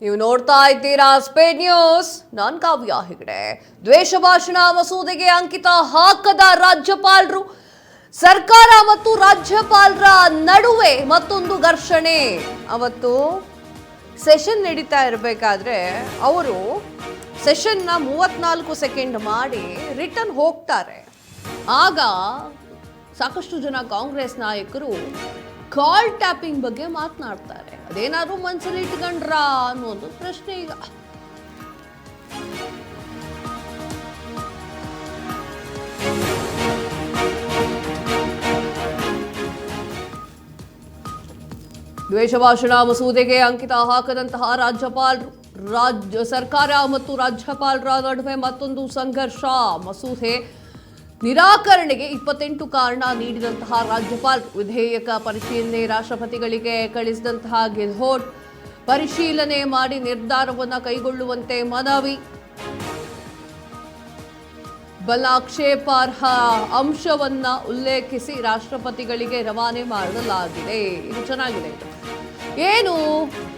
ನೀವು ನೋಡ್ತಾ ಇದ್ದೀರಾ ಸ್ಪೇಡ್ ನ್ಯೂಸ್. ನಾನ್ ಕಾವ್ಯ ಹೆಗಡೆ. ದ್ವೇಷ ಭಾಷಣ ಮಸೂದೆಗೆ ಅಂಕಿತ ಹಾಕದ ರಾಜ್ಯಪಾಲರು, ಸರ್ಕಾರ ಮತ್ತು ರಾಜ್ಯಪಾಲರ ನಡುವೆ ಮತ್ತೊಂದು ಘರ್ಷಣೆ. ಅವತ್ತು ಸೆಷನ್ ನಡೀತಾ ಇರಬೇಕಾದ್ರೆ ಅವರು ಸೆಷನ್ನ 34 ಸೆಕೆಂಡ್ ಮಾಡಿ ರಿಟರ್ನ್ ಹೋಗ್ತಾರೆ. ಆಗ ಸಾಕಷ್ಟು ಜನ ಕಾಂಗ್ರೆಸ್ ನಾಯಕರು ಕಾಲ್ ಟ್ಯಾಪಿಂಗ್ ಬಗ್ಗೆ ಮಾತನಾಡ್ತಾರೆ. ಅದೇನಾದ್ರೂ ಮನಸ್ಸಲ್ಲಿ ಇಟ್ಕೊಂಡ್ರಾ ಅನ್ನೋದು ಪ್ರಶ್ನೆ. ಈಗ ದ್ವೇಷ ಭಾಷಣ ಮಸೂದೆಗೆ ಅಂಕಿತ ಹಾಕದಂತಹ ರಾಜ್ಯಪಾಲರು, ಸರ್ಕಾರ ಮತ್ತು ರಾಜ್ಯಪಾಲರ ನಡುವೆ ಮತ್ತೊಂದು ಸಂಘರ್ಷ. ಮಸೂದೆ ನಿರಾಕರಣೆಗೆ 28 ಕಾರಣ ನೀಡಿದಂತಹ ರಾಜ್ಯಪಾಲರು, ವಿಧೇಯಕ ಪರಿಶೀಲನೆ ರಾಷ್ಟ್ರಪತಿಗಳಿಗೆ ಕಳಿಸಿದಂತಹ ಗೆಹ್ಲೋಟ್ ಪರಿಶೀಲನೆ ಮಾಡಿ ನಿರ್ಧಾರವನ್ನು ಕೈಗೊಳ್ಳುವಂತೆ ಮನವಿ. ಬಲಾಕ್ಷೇಪಾರ್ಹ ಅಂಶವನ್ನ ಉಲ್ಲೇಖಿಸಿ ರಾಷ್ಟ್ರಪತಿಗಳಿಗೆ ರವಾನೆ ಮಾಡಲಾಗಿದೆ. ಇದು ಚೆನ್ನಾಗಿದೆ. ಏನು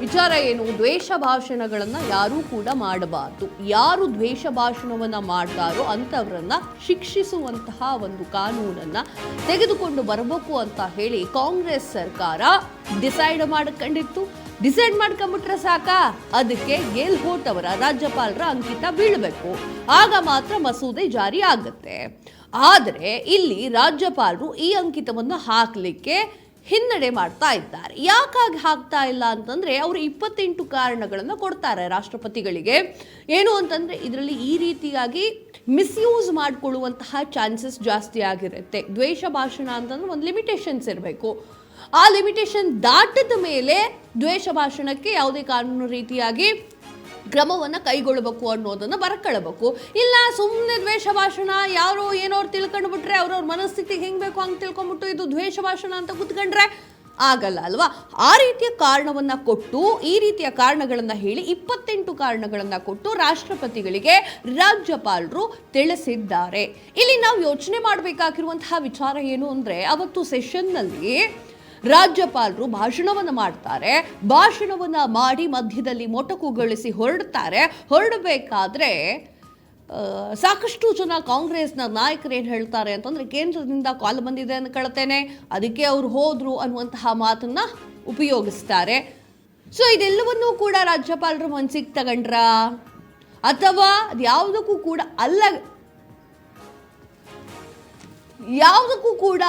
ವಿಚಾರ ಏನು? ದ್ವೇಷ ಭಾಷಣಗಳನ್ನ ಯಾರೂ ಕೂಡ ಮಾಡಬಾರ್ದು. ಯಾರು ದ್ವೇಷ ಭಾಷಣವನ್ನ ಮಾಡ್ತಾರೋ ಅಂತವರನ್ನ ಶಿಕ್ಷಿಸುವಂತಹ ಒಂದು ಕಾನೂನನ್ನ ತೆಗೆದುಕೊಂಡು ಬರಬೇಕು ಅಂತ ಹೇಳಿ ಕಾಂಗ್ರೆಸ್ ಸರ್ಕಾರ ಡಿಸೈಡ್ ಮಾಡ್ಕೊಂಡ್ಬಿಟ್ರೆ ಸಾಕ. ಅದಕ್ಕೆ ಗೆಹ್ಲೋಟ್ ಅವರ ರಾಜ್ಯಪಾಲರ ಅಂಕಿತ ಬೀಳಬೇಕು. ಆಗ ಮಾತ್ರ ಮಸೂದೆ ಜಾರಿ ಆಗುತ್ತೆ. ಆದರೆ ಇಲ್ಲಿ ರಾಜ್ಯಪಾಲರು ಈ ಅಂಕಿತವನ್ನು ಹಾಕಲಿಕ್ಕೆ ಹಿನ್ನಡೆ ಮಾಡ್ತಾ ಇದ್ದಾರೆ. ಯಾಕಾಗಿ ಹಾಕ್ತಾ ಇಲ್ಲ ಅಂತಂದ್ರೆ ಅವರು 28 ಕಾರಣಗಳನ್ನು ಕೊಡ್ತಾರೆ ರಾಷ್ಟ್ರಪತಿಗಳಿಗೆ. ಏನು ಅಂತಂದ್ರೆ ಇದರಲ್ಲಿ ಈ ರೀತಿಯಾಗಿ ಮಿಸ್ಯೂಸ್ ಮಾಡಿಕೊಳ್ಳುವಂತಹ ಚಾನ್ಸಸ್ ಜಾಸ್ತಿ ಆಗಿರುತ್ತೆ. ದ್ವೇಷ ಭಾಷಣ ಅಂತಂದ್ರೆ ಒಂದು ಲಿಮಿಟೇಷನ್ಸ್ ಇರಬೇಕು. ಆ ಲಿಮಿಟೇಷನ್ ದಾಟಿದ ಮೇಲೆ ದ್ವೇಷ ಭಾಷಣಕ್ಕೆ ಯಾವುದೇ ಕಾನೂನು ರೀತಿಯಾಗಿ ಕ್ರಮವನ್ನು ಕೈಗೊಳ್ಳಬೇಕು ಅನ್ನೋದನ್ನು ಬರ್ಕೊಳ್ಬೇಕು. ಇಲ್ಲ ಸುಮ್ಮನೆ ದ್ವೇಷ ಭಾಷಣ ಯಾರು ಏನೋರು ತಿಳ್ಕೊಂಡು ಬಿಟ್ರೆ ಅವ್ರವ್ರ ಮನಸ್ಥಿತಿಗೆ ಹೆಂಗೆ ಬೇಕು ಹಂಗೆ ತಿಳ್ಕೊಂಡ್ಬಿಟ್ಟು ಇದು ದ್ವೇಷ ಭಾಷಣ ಅಂತ ಕೂತ್ಕೊಂಡ್ರೆ ಆಗಲ್ಲ ಅಲ್ವಾ? ಆ ರೀತಿಯ ಕಾರಣವನ್ನು ಕೊಟ್ಟು, ಈ ರೀತಿಯ ಕಾರಣಗಳನ್ನು ಹೇಳಿ 28 ಕಾರಣಗಳನ್ನು ಕೊಟ್ಟು ರಾಷ್ಟ್ರಪತಿಗಳಿಗೆ ರಾಜ್ಯಪಾಲರು ತಿಳಿಸಿದ್ದಾರೆ. ಇಲ್ಲಿ ನಾವು ಯೋಚನೆ ಮಾಡಬೇಕಾಗಿರುವಂತಹ ವಿಚಾರ ಏನು ಅಂದರೆ, ಅವತ್ತು ಸೆಷನ್ನಲ್ಲಿ ರಾಜ್ಯಪಾಲರು ಭಾಷಣವನ್ನು ಮಾಡ್ತಾರೆ. ಭಾಷಣವನ್ನು ಮಾಡಿ ಮಧ್ಯದಲ್ಲಿ ಮೊಟಕುಗೊಳಿಸಿ ಹೊರಡಬೇಕಾದ್ರೆ ಸಾಕಷ್ಟು ಜನ ಕಾಂಗ್ರೆಸ್ನ ನಾಯಕರು ಏನು ಹೇಳ್ತಾರೆ ಅಂತಂದರೆ, ಕೇಂದ್ರದಿಂದ ಕಾಲ್ ಬಂದಿದೆ ಅನ್ಕೊಳ್ತೇನೆ, ಅದಕ್ಕೆ ಅವರು ಹೋದ್ರು ಅನ್ನುವಂತಹ ಮಾತನ್ನ ಉಪಯೋಗಿಸ್ತಾರೆ. ಸೊ ಇದೆಲ್ಲವನ್ನೂ ಕೂಡ ರಾಜ್ಯಪಾಲರು ಮನಸ್ಸಿಗೆ ತಗೊಂಡ್ರ ಅಥವಾ ಅದು ಯಾವುದಕ್ಕೂ ಕೂಡ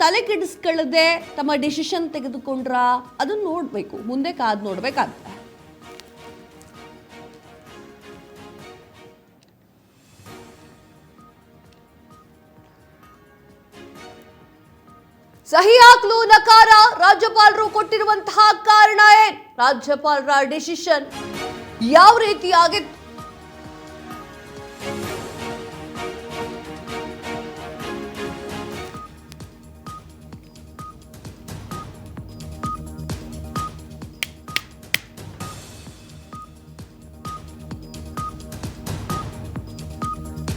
ತಲೆ ಕೆಡಿಸ್ಕೊಳ್ಳದೆ ತಮ್ಮ ಡಿಸಿಷನ್ ತೆಗೆದುಕೊಂಡ್ರ ಅದನ್ನು ನೋಡಬೇಕು. ಮುಂದೆ ಕಾದು ನೋಡ್ಬೇಕಾಗ್ತದೆ. ಸಹಿ ಹಾಕಲು ನಕಾರ. ರಾಜ್ಯಪಾಲರು ಕೊಟ್ಟಿರುವಂತಹ ಕಾರಣ ಏನ್? ರಾಜ್ಯಪಾಲರ ಡಿಸಿಷನ್ ಯಾವ ರೀತಿಯಾಗಿತ್ತು?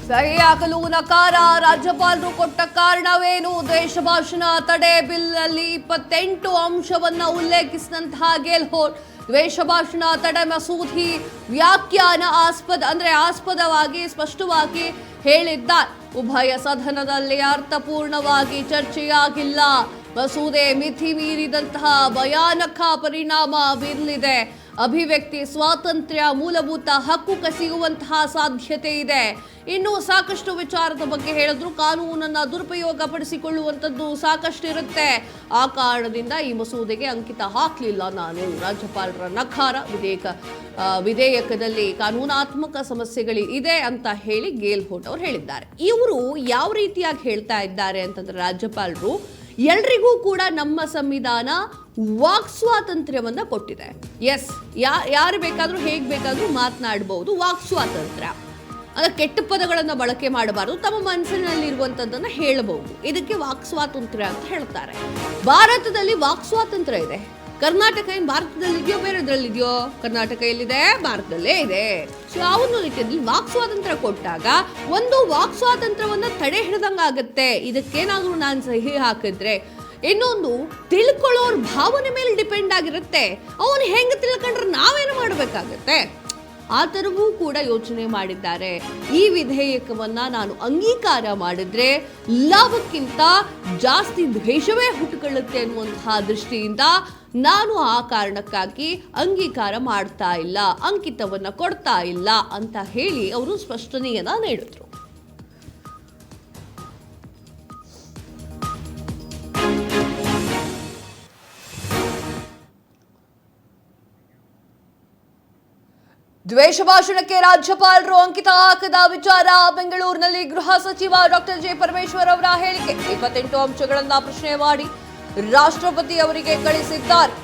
ಸಹಿ ಹಾಕಲು ನಕಾರ. ರಾಜ್ಯಪಾಲರು ಕೊಟ್ಟ ಕಾರಣವೇನು? ದ್ವೇಷ ಭಾಷಣ ತಡೆ ಬಿಲ್ ಅಲ್ಲಿ 28 ಅಂಶವನ್ನ ಉಲ್ಲೇಖಿಸಿದಂತಹ ಗೆಹ್ಲೋಟ್ ದ್ವೇಷ ಭಾಷಣ ತಡೆ ಮಸೂದೆ ವ್ಯಾಖ್ಯಾನ ಆಸ್ಪದವಾಗಿ ಸ್ಪಷ್ಟವಾಗಿ ಹೇಳಿದ್ದಾರೆ. ಉಭಯ ಸದನದಲ್ಲಿ ಅರ್ಥಪೂರ್ಣವಾಗಿ ಚರ್ಚೆಯಾಗಿಲ್ಲ. ಮಸೂದೆ ಮಿತಿ ಮೀರಿದಂತಹ ಭಯಾನಕ ಪರಿಣಾಮ ಬೀರಲಿದೆ. ಅಭಿವ್ಯಕ್ತಿ ಸ್ವಾತಂತ್ರ್ಯ, ಮೂಲಭೂತ ಹಕ್ಕು ಕಸಿಯುವಂತಹ ಸಾಧ್ಯತೆ ಇದೆ. ಇನ್ನು ಸಾಕಷ್ಟು ವಿಚಾರದ ಬಗ್ಗೆ ಹೇಳಿದ್ರು. ಕಾನೂನನ್ನ ದುರುಪಯೋಗ ಪಡಿಸಿಕೊಳ್ಳುವಂಥದ್ದು ಸಾಕಷ್ಟು ಇರುತ್ತೆ. ಆ ಕಾರಣದಿಂದ ಈ ಮಸೂದೆಗೆ ಅಂಕಿತ ಹಾಕಲಿಲ್ಲ ನಾನು. ರಾಜ್ಯಪಾಲರ ನಕಾರ. ವಿಧೇಯಕದಲ್ಲಿ ಕಾನೂನಾತ್ಮಕ ಸಮಸ್ಯೆಗಳು ಇದೆ ಅಂತ ಹೇಳಿ ಗೆಹ್ಲೋಟ್ ಅವರು ಹೇಳಿದ್ದಾರೆ. ಇವರು ಯಾವ ರೀತಿಯಾಗಿ ಹೇಳ್ತಾ ಇದ್ದಾರೆ ಅಂತಂದ್ರೆ, ರಾಜ್ಯಪಾಲರು ಎಲ್ರಿಗೂ ಕೂಡ ನಮ್ಮ ಸಂವಿಧಾನ ವಾಕ್ ಸ್ವಾತಂತ್ರ್ಯವನ್ನ ಕೊಟ್ಟಿದೆ. ಎಸ್, ಯಾರು ಬೇಕಾದ್ರೂ ಹೇಗೆ ಬೇಕಾದ್ರೂ ಮಾತನಾಡಬಹುದು. ವಾಕ್ ಸ್ವಾತಂತ್ರ್ಯ ಅಂದ್ರೆ ಕೆಟ್ಟ ಪದಗಳನ್ನು ಬಳಕೆ ಮಾಡಬಾರದು, ತಮ್ಮ ಮನಸ್ಸಿನಲ್ಲಿರುವಂಥದ್ದನ್ನು ಹೇಳಬಹುದು. ಇದಕ್ಕೆ ವಾಕ್ ಸ್ವಾತಂತ್ರ್ಯ ಅಂತ ಹೇಳ್ತಾರೆ. ಭಾರತದಲ್ಲಿ ವಾಕ್ ಸ್ವಾತಂತ್ರ್ಯ ಇದೆ. ಕರ್ನಾಟಕ ಏನು ಭಾರತದಲ್ಲಿದೆಯೋ ಬೇರೆದ್ರಲ್ಲಿದೆಯೋ? ಕರ್ನಾಟಕ ಎಲ್ಲಿದೆ? ಭಾರತದಲ್ಲೇ ಇದೆ. ಸೊ ಅವನು ರೀತಿಯಲ್ಲಿ ವಾಕ್ ಸ್ವಾತಂತ್ರ್ಯ ಕೊಟ್ಟಾಗ ಒಂದು ವಾಕ್ ಸ್ವಾತಂತ್ರ್ಯವನ್ನ ತಡೆ ಹಿಡಿದಂಗಾಗತ್ತೆ. ಇದಕ್ಕೇನಾದ್ರೂ ನಾನು ಸಹಿ ಹಾಕಿದ್ರೆ ಇನ್ನೊಂದು ತಿಳ್ಕೊಳ್ಳೋರ್ ಭಾವನೆ ಮೇಲೆ ಡಿಪೆಂಡ್ ಆಗಿರುತ್ತೆ. ಅವನು ಹೆಂಗೆ ತಿಳ್ಕೊಂಡ್ರೆ ನಾವೇನು ಮಾಡಬೇಕಾಗತ್ತೆ? ಆ ಥರವೂ ಕೂಡ ಯೋಚನೆ ಮಾಡಿದ್ದಾರೆ. ಈ ವಿಧೇಯಕವನ್ನ ನಾನು ಅಂಗೀಕಾರ ಮಾಡಿದ್ರೆ ಲಾಭಕ್ಕಿಂತ ಜಾಸ್ತಿ ದ್ವೇಷವೇ ಹುಟ್ಟುಕೊಳ್ಳುತ್ತೆ ಅನ್ನುವಂತಹ ದೃಷ್ಟಿಯಿಂದ ನಾನು ಆ ಕಾರಣಕ್ಕಾಗಿ ಅಂಗೀಕಾರ ಮಾಡ್ತಾ ಇಲ್ಲ, ಅಂಕಿತವನ್ನ ಕೊಡ್ತಾ ಇಲ್ಲ ಅಂತ ಹೇಳಿ ಅವರು ಸ್ಪಷ್ಟನೆಯನ್ನ ನೀಡಿದ್ರು. ದ್ವೇಷ ಭಾಷಣಕ್ಕೆ ರಾಜ್ಯಪಾಲರು ಅಂಕಿತ ಹಾಕದ ವಿಚಾರ ಬೆಂಗಳೂರಿನಲ್ಲಿ ಗೃಹ ಸಚಿವ ಡಾಕ್ಟರ್ ಜಿ ಪರಮೇಶ್ವರ್ ಅವರ ಹೇಳಿಕೆ. 28 ಅಂಶಗಳನ್ನ ಪ್ರಶ್ನೆ ಮಾಡಿ ರಾಷ್ಟ್ರಪತಿ ಅವರಿಗೆ ಕಳಿಸಿದ್ದಾರೆ.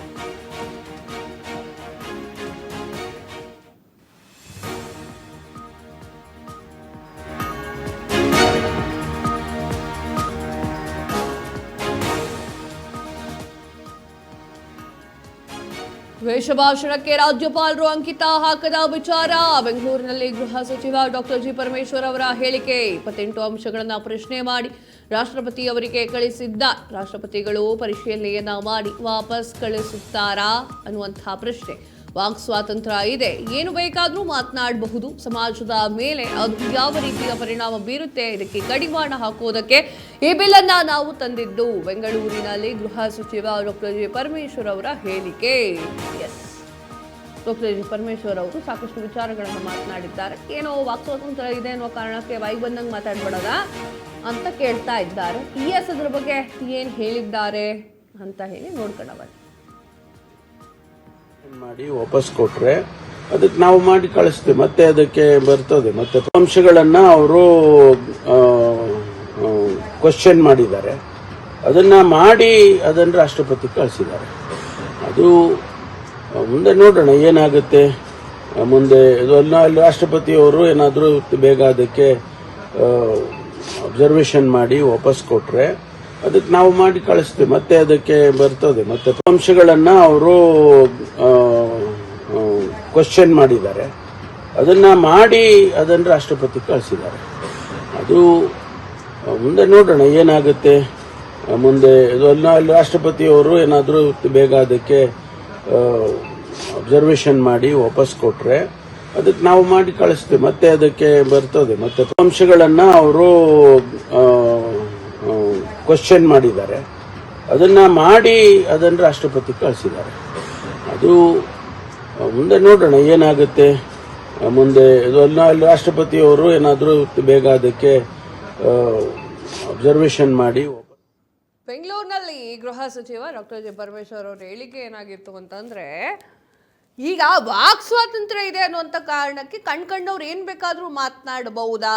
ದ್ವೇಷ ಭಾಷಣಕ್ಕೆ ರಾಜ್ಯಪಾಲರು ಅಂಕಿತ ಹಾಕದ ವಿಚಾರ ಬೆಂಗಳೂರಿನಲ್ಲಿ ಗೃಹ ಸಚಿವ ಡಾಕ್ಟರ್ ಜಿ ಪರಮೇಶ್ವರ್ ಅವರ ಹೇಳಿಕೆ. 28 ಅಂಶಗಳನ್ನ ಪ್ರಶ್ನೆ ಮಾಡಿ ರಾಷ್ಟ್ರಪತಿ ಅವರಿಗೆ ಕಳಿಸಿದ್ದ. ರಾಷ್ಟ್ರಪತಿಗಳು ಪರಿಶೀಲನೆಯನ್ನ ಮಾಡಿ ವಾಪಸ್ ಕಳಿಸುತ್ತಾರಾ ಅನ್ನುವಂತಹ ಪ್ರಶ್ನೆ. ವಾಕ್ ಸ್ವಾತಂತ್ರ್ಯ ಇದೆ, ಏನು ಬೇಕಾದರೂ ಮಾತನಾಡಬಹುದು. ಸಮಾಜದ ಮೇಲೆ ಅದು ಯಾವ ರೀತಿಯ ಪರಿಣಾಮ ಬೀರುತ್ತೆ, ಇದಕ್ಕೆ ಕಡಿವಾಣ ಹಾಕೋದಕ್ಕೆ ಈ ಬಿಲ್ ಅನ್ನ ನಾವು ತಂದಿದ್ದು. ಬೆಂಗಳೂರಿನಲ್ಲಿ ಗೃಹ ಸಚಿವ ಡಾಕ್ಟರ್ ಜಿ ಪರಮೇಶ್ವರ್ ಅವರ ಹೇಳಿಕೆ. ಎಸ್, ಡಾಕ್ಟರ್ ಜಿ ಪರಮೇಶ್ವರ್ ಅವರು ಸಾಕಷ್ಟು ವಿಚಾರಗಳನ್ನು ಮಾತನಾಡಿದ್ದಾರೆ. ಏನೋ ವಾಕ್ ಸ್ವಾತಂತ್ರ್ಯ ಇದೆ ಅನ್ನೋ ಕಾರಣಕ್ಕೆ ಬಾಯಿಗೆ ಬಂದಂಗೆ ಮಾತಾಡ್ಬೇಡದ ಅಂತ ಕೇಳ್ತಾ ಇದ್ದಾರೆ. ಎಸ್, ಅದ್ರ ಬಗ್ಗೆ ಏನು ಹೇಳಿದ್ದಾರೆ ಅಂತ ಹೇಳಿ ನೋಡ್ಕೊಳ್ಳ ಮಾಡಿ ವಾಪಸ್ ಕೊಟ್ರೆ ಅದಕ್ಕೆ ನಾವು ಮಾಡಿ ಕಳಿಸ್ತೇವೆ, ಮತ್ತೆ ಅದಕ್ಕೆ ಬರ್ತದೆ. ಮತ್ತೆ ಅಂಶಗಳನ್ನ ಅವರು ಕ್ವಶನ್ ಮಾಡಿದ್ದಾರೆ, ಅದನ್ನ ಮಾಡಿ ಅದನ್ನು ರಾಷ್ಟ್ರಪತಿ ಕಳಿಸಿದ್ದಾರೆ. ಅದು ಮುಂದೆ ನೋಡೋಣ ಏನಾಗುತ್ತೆ ಮುಂದೆ. ಅಲ್ಲಿ ರಾಷ್ಟ್ರಪತಿಯವರು ಏನಾದರೂ ಬೇಗ ಅದಕ್ಕೆ ಅಬ್ಸರ್ವೇಷನ್ ಮಾಡಿ ವಾಪಸ್ ಕೊಟ್ರೆ ಅದಕ್ಕೆ ನಾವು ಮಾಡಿ ಕಳಿಸ್ತೇವೆ, ಮತ್ತೆ ಅದಕ್ಕೆ ಬರ್ತದೆ. ಮತ್ತೆ ಅಂಶಗಳನ್ನ ಅವರು ಕ್ವಶನ್ ಮಾಡಿದ್ದಾರೆ, ಅದನ್ನ ಮಾಡಿ ಅದನ್ನು ರಾಷ್ಟ್ರಪತಿ ಕಳಿಸಿದ್ದಾರೆ. ಅದು ಮುಂದೆ ನೋಡೋಣ ಏನಾಗುತ್ತೆ ಮುಂದೆ. ಅಲ್ಲಿ ರಾಷ್ಟ್ರಪತಿಯವರು ಏನಾದರೂ ಬೇಗ ಅದಕ್ಕೆ ಅಬ್ಸರ್ವೇಷನ್ ಮಾಡಿ ವಾಪಸ್ ಕೊಟ್ರೆ ಅದಕ್ಕೆ ನಾವು ಮಾಡಿ ಕಳಿಸ್ತೇವೆ, ಮತ್ತೆ ಅದಕ್ಕೆ ಬರ್ತದೆ. ಮತ್ತೆ ಅಂಶಗಳನ್ನ ಅವರು ಕ್ವಶನ್ ಮಾಡಿದ್ದಾರೆ, ಅದನ್ನ ಮಾಡಿ ಅದನ್ನು ರಾಷ್ಟ್ರಪತಿ ಕಳಿಸಿದ್ದಾರೆ. ಅದು ಮುಂದೆ ನೋಡೋಣ ಏನಾಗುತ್ತೆ ಮುಂದೆ. ಅಲ್ಲಿ ರಾಷ್ಟ್ರಪತಿಯವರು ಏನಾದರೂ ಬೇಗ ಅದಕ್ಕೆ ಅಬ್ಸರ್ವೇಷನ್ ಮಾಡಿ. ಬೆಂಗಳೂರಿನಲ್ಲಿ ಗೃಹ ಸಚಿವ ಡಾಕ್ಟರ್ ಜಿ ಪರಮೇಶ್ವರ್ ಅವರ ಹೇಳಿಕೆ ಏನಾಗಿತ್ತು ಅಂತಂದ್ರೆ, ಈಗ ವಾಕ್ ಸ್ವಾತಂತ್ರ್ಯ ಇದೆ ಅನ್ನುವಂಥ ಕಾರಣಕ್ಕೆ ಕಂಡ್ಕಂಡವ್ರು ಏನು ಬೇಕಾದರೂ ಮಾತನಾಡಬಹುದಾ,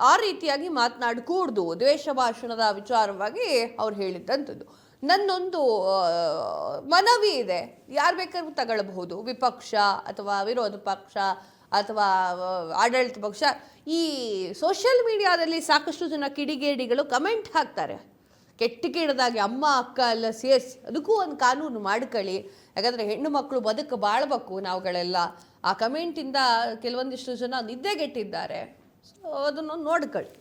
ಆ ರೀತಿಯಾಗಿ ಮಾತನಾಡಕೂಡ್ದು, ದ್ವೇಷ ಭಾಷಣದ ವಿಚಾರವಾಗಿ ಅವ್ರು ಹೇಳಿದ್ದಂಥದ್ದು. ನನ್ನೊಂದು ಮನವಿ ಇದೆ, ಯಾರು ಬೇಕಾದ್ರೂ ತಗೊಳ್ಬಹುದು, ವಿಪಕ್ಷ ಅಥವಾ ವಿರೋಧ ಪಕ್ಷ ಅಥವಾ ಆಡಳಿತ ಪಕ್ಷ. ಈ ಸೋಷಿಯಲ್ ಮೀಡಿಯಾದಲ್ಲಿ ಸಾಕಷ್ಟು ಜನ ಕಿಡಿಗೇಡಿಗಳು ಕಮೆಂಟ್ ಹಾಕ್ತಾರೆ, ಕೆಟ್ಟದಾಗಿ ಅಮ್ಮ ಅಕ್ಕ ಎಲ್ಲ ಸೇರಿಸಿ. ಅದಕ್ಕೂ ಒಂದು ಕಾನೂನು ಮಾಡ್ಕೊಳ್ಳಿ, ಯಾಕಂದರೆ ಹೆಣ್ಣು ಮಕ್ಕಳು ಬದುಕು ಬಾಳ್ಬೇಕು ನಾವುಗಳೆಲ್ಲ. ಆ ಕಮೆಂಟಿಂದ ಕೆಲವೊಂದಿಷ್ಟು ಜನ ನಿದ್ದೆಗೆಟ್ಟಿದ್ದಾರೆ. ಸೊ ಅದನ್ನು ನೋಡ್ಕೊಳ್ಳಿ.